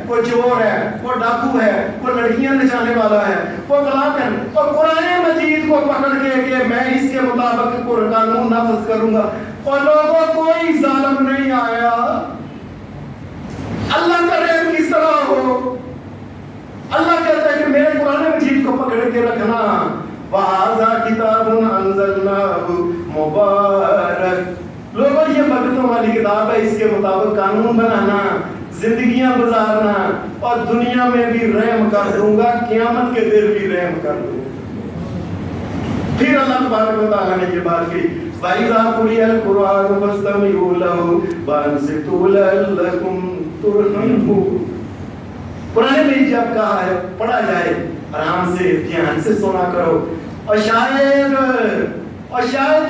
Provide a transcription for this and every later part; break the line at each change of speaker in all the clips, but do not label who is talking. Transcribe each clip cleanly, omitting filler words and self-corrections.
کوئی چور ہے، کوئی ڈاکو ہے، کوئی لڑکیاں نچانے والا ہے، کوئی طلاق ہے، اور قرآن مجید کو پکڑ کے کہ میں اس کے مطابق قانون نافذ کروں گا، اور لوگوں کوئی ظالم نہیں آیا۔ اللہ کا رحم کس طرح ہو؟ اللہ کہتا ہے کہ میرے قرآن مجید کو پکڑ کے رکھنا، وَهَذَا كِتَابٌ أَنزَلْنَاهُ مُبَارَكٌ، لوگوں یہ برکتوں والی کتاب ہے، اس کے مطابق قانون بنانا، زندگیاں گزارنا، اور دنیا میں بھی رحم کر دوں گا، قیامت کے دن بھی رحم کر دوں گا۔ پھر اللہ تبارک و تعالیٰ نے یہ بات کی، وَإِذَا قُرِئَ الْقُرْآنُ فَاسْتَمِعُوا لَهُ وَأَنصِتُوا لَعَلَّكُمْ تُرْحَمُونَ۔ قرآن میں جب کہا ہے پڑھا جائے آرام سے دھیان سے سنا کرو، اور شاید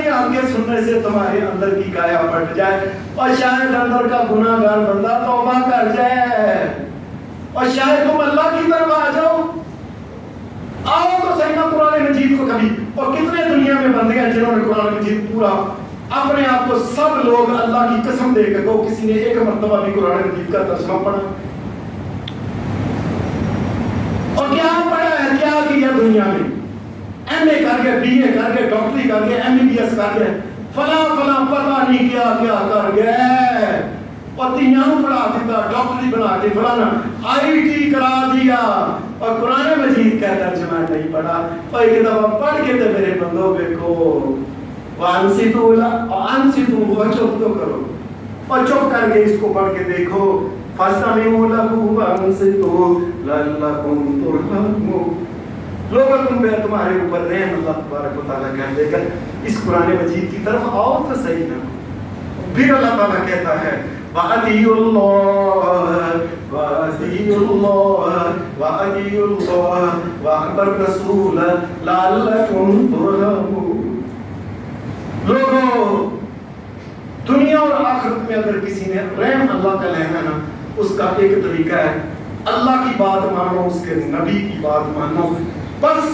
یہ آگے سننے سے تمہارے اندر کی کایا پلٹ جائے، اور شاید اندر کا گناہ گار بندہ توبہ کر جائے، اور شاید تم اللہ کی طرف آ جاؤ۔ آؤ تو صحیح نا قرآن مجید کو کبھی، اور کتنے دنیا میں بندے ہیں جنہوں نے قرآن مجید پورا اپنے آپ کو، سب لوگ اللہ کی قسم دے کے کو کسی نے ایک مرتبہ بھی قرآن مجید کا ترجمہ پڑھا؟ اور کیا پڑھا ہے، کیا کیا دنیا میں؟ ایم اے کر کے، بی اے کر کے، ڈاکٹری کر کے، ایم بی بی ایس کر کے، فلاں فلاں پتہ نہیں کیا کیا کر گئے، پتیاں پڑھا دیتا، ڈاکٹری بنا کے فلانا آئی ٹی کرا دیا، اور قرآن مجید کا ترجمہ نہیں پڑھا۔ اور ایک دفعہ پڑھ کے تو میرے بندوں کو وانسیتو وہ چپ تو کرو، اور چپ کر کے اس کو پڑھ کے دیکھو، فَاسْتَمِعُوا لَهُ وَأَنصِتُوا لَعَلَّكُمْ تُرْحَمُونَ۔ لوگوں تمہارے اوپر رحم اللہ تبارک و تعالیٰ کر دے گا، اس قرآن مجید کی طرف آؤ تو صحیح نا۔ پھر اللہ تعالیٰ کہتا ہے وَأَطِيعُوا اللَّهَ وَأَطِيعُوا اللَّهَ وَأَطِيعُوا اللَّهَ وَالرَّسُولَ لَعَلَّكُمْ تُرْحَمُونَ۔ لوگوں دنیا اور آخرت میں اگر کسی نے رحم اللہ کا لینا نا، اس کا ایک طریقہ ہے اللہ کی بات مانو، اس کے نبی کی بات مانو، بس